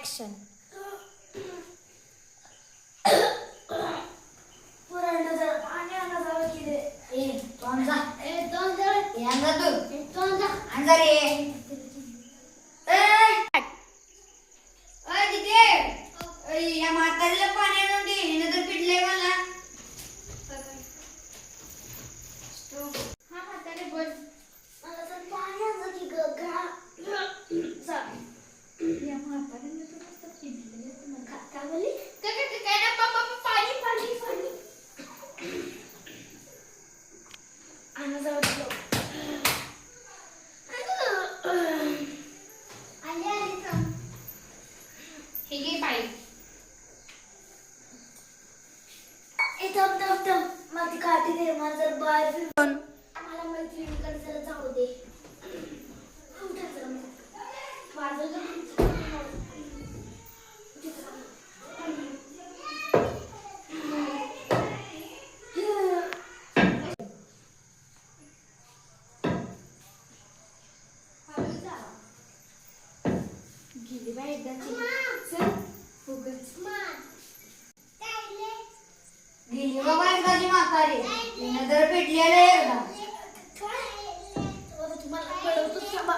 Action. पुराण जरा पाणी आणा जावं की रे. तोंड जा. तोंड जळ. यांदा तू तोंड जा. अंजा रे. तिथे या म्हातारीला पाणी आणून दे. हिने तर पिटले मला. हा म्हातारे बोल. मला तर पाणी आणा की ग घा. या म्हातारीने तर मस्त पिटले. काय बोलली? काय ना पापा पाणी पाणी पाणी. आणा जावं की. आले आले थांब. हे घे पाईप. थांब थांब थांब. माझी काठी दे. मला जर बाहेर मला मैत्रिणीकडे जरा जाऊ दे. उठा जरा मग. माझं जर गेली बाई एकदाची. चल उगाच. गेली बाबा एकदाची म्हातारी. हिने तर पिटलेलं एकदा. तुम्हाला कळवतोच थांबा.